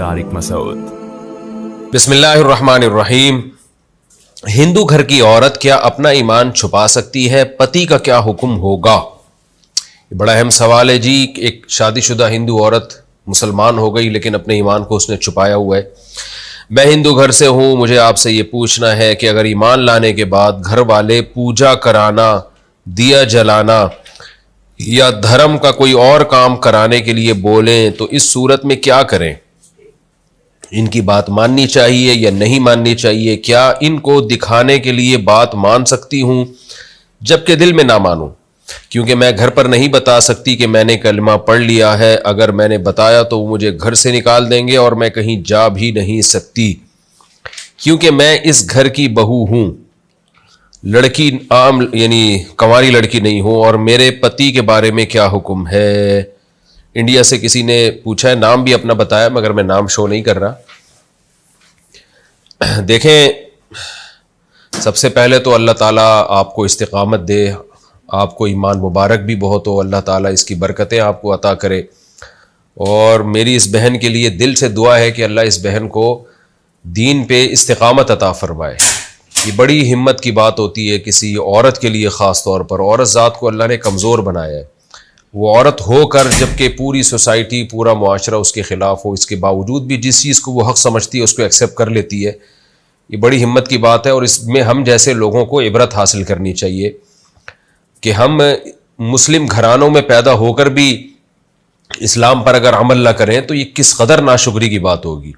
طارق مسعود۔ بسم اللہ الرحمن الرحیم۔ ہندو گھر کی عورت کیا اپنا ایمان چھپا سکتی ہے؟ پتی کا کیا حکم ہوگا؟ یہ بڑا اہم سوال ہے جی۔ ایک شادی شدہ ہندو عورت مسلمان ہو گئی لیکن اپنے ایمان کو اس نے چھپایا ہوا ہے۔ میں ہندو گھر سے ہوں، مجھے آپ سے یہ پوچھنا ہے کہ اگر ایمان لانے کے بعد گھر والے پوجا کرانا، دیا جلانا یا دھرم کا کوئی اور کام کرانے کے لیے بولیں تو اس صورت میں کیا کریں؟ ان کی بات ماننی چاہیے یا نہیں ماننی چاہیے؟ کیا ان کو دکھانے کے لیے بات مان سکتی ہوں جبکہ دل میں نہ مانوں؟ کیونکہ میں گھر پر نہیں بتا سکتی کہ میں نے کلمہ پڑھ لیا ہے، اگر میں نے بتایا تو وہ مجھے گھر سے نکال دیں گے اور میں کہیں جا بھی نہیں سکتی، کیونکہ میں اس گھر کی بہو ہوں، لڑکی عام یعنی کنواری لڑکی نہیں ہوں۔ اور میرے پتی کے بارے میں کیا حکم ہے؟ انڈیا سے کسی نے پوچھا ہے، نام بھی اپنا بتایا مگر میں نام شو نہیں کر رہا۔ دیکھیں، سب سے پہلے تو اللہ تعالیٰ آپ کو استقامت دے، آپ کو ایمان مبارک بھی بہت ہو، اللہ تعالیٰ اس کی برکتیں آپ کو عطا کرے۔ اور میری اس بہن کے لیے دل سے دعا ہے کہ اللہ اس بہن کو دین پہ استقامت عطا فرمائے۔ یہ بڑی ہمت کی بات ہوتی ہے کسی عورت کے لیے، خاص طور پر عورت ذات کو اللہ نے کمزور بنایا ہے۔ وہ عورت ہو کر جبکہ پوری سوسائٹی، پورا معاشرہ اس کے خلاف ہو، اس کے باوجود بھی جس چیز کو وہ حق سمجھتی ہے اس کو ایکسیپٹ کر لیتی ہے۔ یہ بڑی ہمت کی بات ہے اور اس میں ہم جیسے لوگوں کو عبرت حاصل کرنی چاہیے کہ ہم مسلم گھرانوں میں پیدا ہو کر بھی اسلام پر اگر عمل نہ کریں تو یہ کس قدر ناشکری کی بات ہوگی۔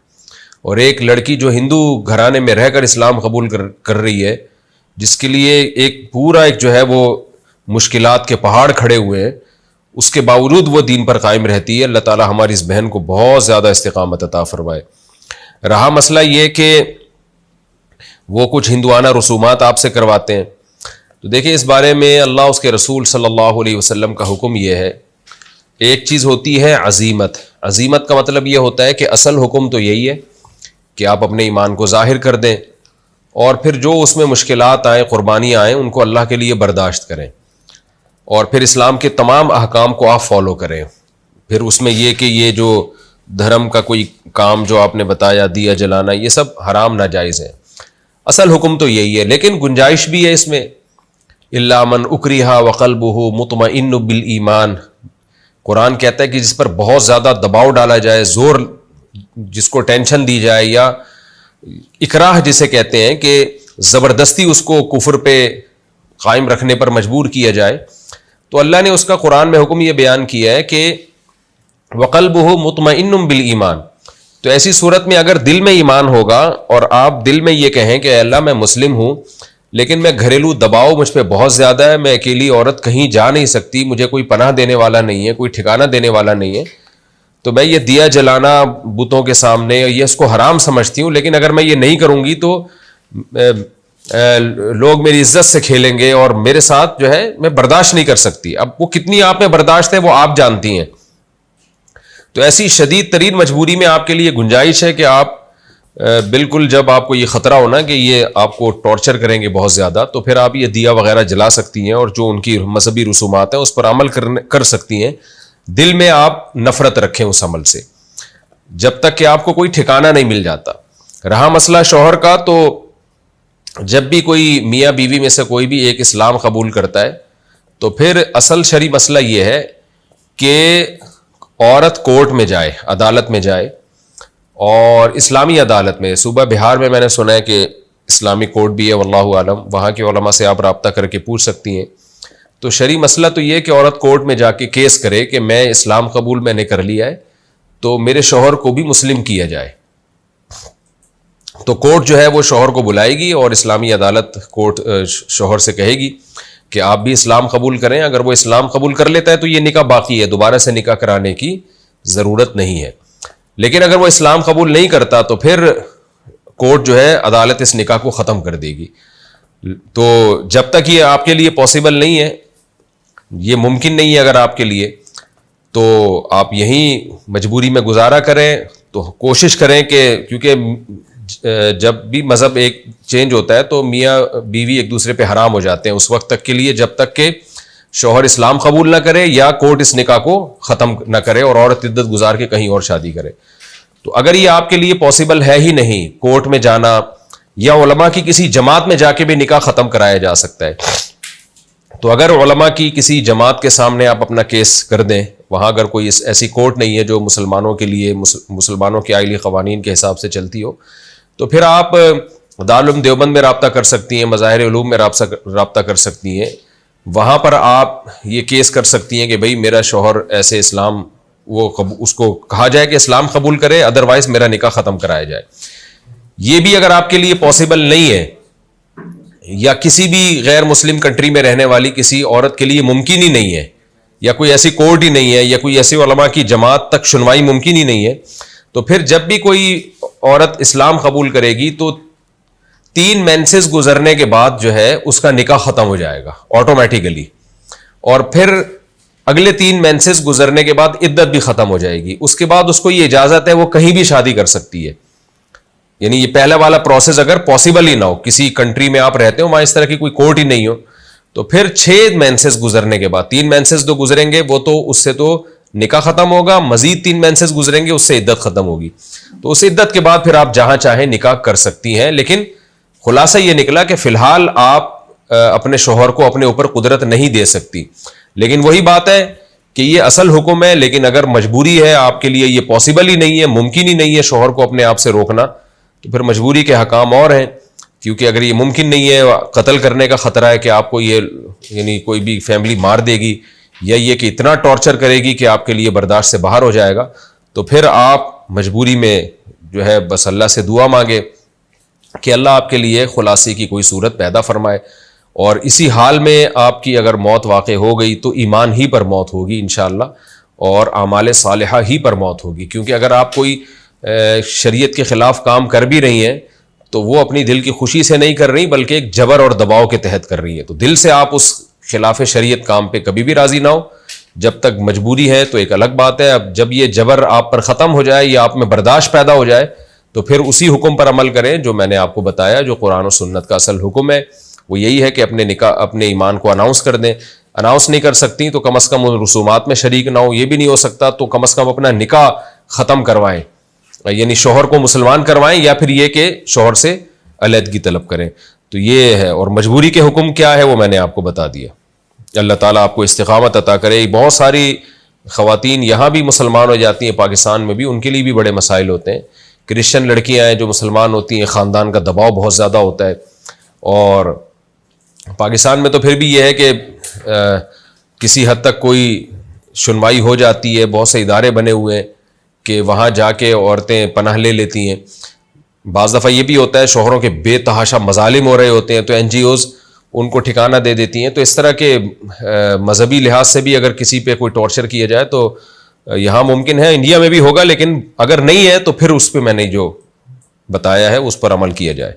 اور ایک لڑکی جو ہندو گھرانے میں رہ کر اسلام قبول کر رہی ہے، جس کے لیے ایک پورا جو ہے وہ مشکلات کے پہاڑ کھڑے ہوئے ہیں، اس کے باوجود وہ دین پر قائم رہتی ہے۔ اللہ تعالی ہماری اس بہن کو بہت زیادہ استقامت عطا فرمائے۔ رہا مسئلہ یہ کہ وہ کچھ ہندوانہ رسومات آپ سے کرواتے ہیں، تو دیکھیں اس بارے میں اللہ اس کے رسول صلی اللہ علیہ وسلم کا حکم یہ ہے۔ ایک چیز ہوتی ہے عزیمت۔ عزیمت کا مطلب یہ ہوتا ہے کہ اصل حکم تو یہی ہے کہ آپ اپنے ایمان کو ظاہر کر دیں اور پھر جو اس میں مشکلات آئیں، قربانیاں آئیں، ان کو اللہ کے لیے برداشت کریں اور پھر اسلام کے تمام احکام کو آپ فالو کریں۔ پھر اس میں یہ کہ یہ جو دھرم کا کوئی کام جو آپ نے بتایا، دیا جلانا، یہ سب حرام ناجائز ہے۔ اصل حکم تو یہی ہے، لیکن گنجائش بھی ہے اس میں۔ الا من اکرہ وقلبہ مطمئن بالایمان، قرآن کہتا ہے کہ جس پر بہت زیادہ دباؤ ڈالا جائے، زور جس کو ٹینشن دی جائے، یا اکراہ جسے کہتے ہیں کہ زبردستی اس کو کفر پہ قائم رکھنے پر مجبور کیا جائے، تو اللہ نے اس کا قرآن میں حکم یہ بیان کیا ہے کہ وقلبہ مطمئن بالایمان۔ تو ایسی صورت میں اگر دل میں ایمان ہوگا اور آپ دل میں یہ کہیں کہ اے اللہ میں مسلم ہوں لیکن میں گھریلو دباؤ مجھ پہ بہت زیادہ ہے، میں اکیلی عورت کہیں جا نہیں سکتی، مجھے کوئی پناہ دینے والا نہیں ہے، کوئی ٹھکانہ دینے والا نہیں ہے، تو میں یہ دیا جلانا بتوں کے سامنے یہ اس کو حرام سمجھتی ہوں، لیکن اگر میں یہ نہیں کروں گی تو لوگ میری عزت سے کھیلیں گے اور میرے ساتھ جو ہے میں برداشت نہیں کر سکتی۔ اب وہ کتنی آپ میں برداشت ہے وہ آپ جانتی ہیں۔ تو ایسی شدید ترین مجبوری میں آپ کے لیے گنجائش ہے کہ آپ بالکل جب آپ کو یہ خطرہ ہونا کہ یہ آپ کو ٹارچر کریں گے بہت زیادہ، تو پھر آپ یہ دیا وغیرہ جلا سکتی ہیں اور جو ان کی مذہبی رسومات ہیں اس پر عمل کر سکتی ہیں۔ دل میں آپ نفرت رکھیں اس عمل سے جب تک کہ آپ کو کوئی ٹھکانہ نہیں مل جاتا۔ رہا مسئلہ شوہر کا، تو جب بھی کوئی میاں بیوی میں سے کوئی بھی ایک اسلام قبول کرتا ہے تو پھر اصل شرعی مسئلہ یہ ہے کہ عورت کورٹ میں جائے، عدالت میں جائے، اور اسلامی عدالت میں۔ صوبہ بہار میں نے سنا ہے کہ اسلامی کورٹ بھی ہے، واللہ عالم، وہاں کے علماء سے آپ رابطہ کر کے پوچھ سکتی ہیں۔ تو شرعی مسئلہ تو یہ کہ عورت کورٹ میں جا کے کیس کرے کہ میں اسلام قبول میں نے کر لیا ہے تو میرے شوہر کو بھی مسلم کیا جائے۔ تو کورٹ جو ہے وہ شوہر کو بلائے گی اور اسلامی عدالت کورٹ شوہر سے کہے گی کہ آپ بھی اسلام قبول کریں۔ اگر وہ اسلام قبول کر لیتا ہے تو یہ نکاح باقی ہے، دوبارہ سے نکاح کرانے کی ضرورت نہیں ہے۔ لیکن اگر وہ اسلام قبول نہیں کرتا تو پھر کورٹ جو ہے، عدالت اس نکاح کو ختم کر دے گی۔ تو جب تک یہ آپ کے لیے پاسبل نہیں ہے، یہ ممکن نہیں ہے اگر آپ کے لیے، تو آپ یہیں مجبوری میں گزارا کریں۔ تو کوشش کریں کہ کیونکہ جب بھی مذہب ایک چینج ہوتا ہے تو میاں بیوی ایک دوسرے پہ حرام ہو جاتے ہیں اس وقت تک کے لیے جب تک کہ شوہر اسلام قبول نہ کرے یا کورٹ اس نکاح کو ختم نہ کرے اور عورت عدت گزار کے کہیں اور شادی کرے۔ تو اگر یہ آپ کے لیے پاسبل ہے ہی نہیں کورٹ میں جانا، یا علماء کی کسی جماعت میں جا کے بھی نکاح ختم کرایا جا سکتا ہے، تو اگر علماء کی کسی جماعت کے سامنے آپ اپنا کیس کر دیں، وہاں اگر کوئی ایسی کورٹ نہیں ہے جو مسلمانوں کے لیے مسلمانوں کے آئلی قوانین کے حساب سے چلتی ہو، تو پھر آپ دارالعلوم دیوبند میں رابطہ کر سکتی ہیں، مظاہر علوم میں رابطہ کر سکتی ہیں، وہاں پر آپ یہ کیس کر سکتی ہیں کہ بھئی میرا شوہر ایسے اسلام، وہ اس کو کہا جائے کہ اسلام قبول کرے، ادروائز میرا نکاح ختم کرایا جائے۔ یہ بھی اگر آپ کے لیے پاسبل نہیں ہے، یا کسی بھی غیر مسلم کنٹری میں رہنے والی کسی عورت کے لیے ممکن ہی نہیں ہے، یا کوئی ایسی کورٹ ہی نہیں ہے، یا کوئی ایسی علماء کی جماعت تک سنوائی ممکن ہی نہیں ہے، تو پھر جب بھی کوئی عورت اسلام قبول کرے گی تو 3 مینسز گزرنے کے بعد جو ہے اس کا نکاح ختم ہو جائے گا آٹومیٹیکلی، اور پھر اگلے 3 مینسز گزرنے کے بعد عدت بھی ختم ہو جائے گی۔ اس کے بعد اس کو یہ اجازت ہے وہ کہیں بھی شادی کر سکتی ہے، یعنی یہ پہلا والا پروسیس اگر پاسبل ہی نہ ہو، کسی کنٹری میں آپ رہتے ہو وہاں اس طرح کی کوئی کورٹ ہی نہیں ہو، تو پھر 6 مینسز گزرنے کے بعد 3 مینسز تو گزریں گے، وہ تو اس سے تو نکاح ختم ہوگا، مزید 3 مینسز گزریں گے، اس سے عدت ختم ہوگی، تو اس عدت کے بعد پھر آپ جہاں چاہیں نکاح کر سکتی ہیں۔ لیکن خلاصہ یہ نکلا کہ فی الحال آپ اپنے شوہر کو اپنے اوپر قدرت نہیں دے سکتی، لیکن وہی بات ہے کہ یہ اصل حکم ہے، لیکن اگر مجبوری ہے آپ کے لیے، یہ پاسبل ہی نہیں ہے، ممکن ہی نہیں ہے شوہر کو اپنے آپ سے روکنا، تو پھر مجبوری کے حکام اور ہیں، کیونکہ اگر یہ ممکن نہیں ہے، قتل کرنے کا خطرہ ہے کہ آپ کو یہ یعنی کوئی بھی فیملی مار دے گی، یا یہ کہ اتنا ٹارچر کرے گی کہ آپ کے لیے برداشت سے باہر ہو جائے گا، تو پھر آپ مجبوری میں جو ہے بس اللہ سے دعا مانگے کہ اللہ آپ کے لیے خلاصی کی کوئی صورت پیدا فرمائے، اور اسی حال میں آپ کی اگر موت واقع ہو گئی تو ایمان ہی پر موت ہوگی انشاءاللہ، اور اعمال صالحہ ہی پر موت ہوگی، کیونکہ اگر آپ کوئی شریعت کے خلاف کام کر بھی رہی ہیں تو وہ اپنی دل کی خوشی سے نہیں کر رہی، بلکہ ایک جبر اور دباؤ کے تحت کر رہی ہے، تو دل سے آپ اس خلاف شریعت کام پہ کبھی بھی راضی نہ ہو، جب تک مجبوری ہے تو ایک الگ بات ہے، اب جب یہ جبر آپ پر ختم ہو جائے یا آپ میں برداشت پیدا ہو جائے تو پھر اسی حکم پر عمل کریں جو میں نے آپ کو بتایا، جو قرآن و سنت کا اصل حکم ہے، وہ یہی ہے کہ اپنے ایمان کو اناؤنس کر دیں۔ اناؤنس نہیں کر سکتی تو کم از کم ان رسومات میں شریک نہ ہو، یہ بھی نہیں ہو سکتا تو کم از کم اپنا نکاح ختم کروائیں، یعنی شوہر کو مسلمان کروائیں، یا پھر یہ کہ شوہر سے علیحدگی طلب کریں، تو یہ ہے۔ اور مجبوری کے حکم کیا ہے وہ میں نے آپ کو بتا دیا۔ اللہ تعالیٰ آپ کو استقامت عطا کرے۔ بہت ساری خواتین یہاں بھی مسلمان ہو جاتی ہیں، پاکستان میں بھی، ان کے لیے بھی بڑے مسائل ہوتے ہیں۔ کرسچن لڑکیاں ہیں جو مسلمان ہوتی ہیں، خاندان کا دباؤ بہت زیادہ ہوتا ہے، اور پاکستان میں تو پھر بھی یہ ہے کہ کسی حد تک کوئی سنوائی ہو جاتی ہے، بہت سے ادارے بنے ہوئے ہیں کہ وہاں جا کے عورتیں پناہ لے لیتی ہیں۔ بعض دفعہ یہ بھی ہوتا ہے شوہروں کے بے تحاشا مظالم ہو رہے ہوتے ہیں تو این جی اوز ان کو ٹھکانہ دے دیتی ہیں، تو اس طرح کے مذہبی لحاظ سے بھی اگر کسی پہ کوئی ٹارچر کیا جائے تو یہاں ممکن ہے، انڈیا میں بھی ہوگا، لیکن اگر نہیں ہے تو پھر اس پہ میں نے جو بتایا ہے اس پر عمل کیا جائے۔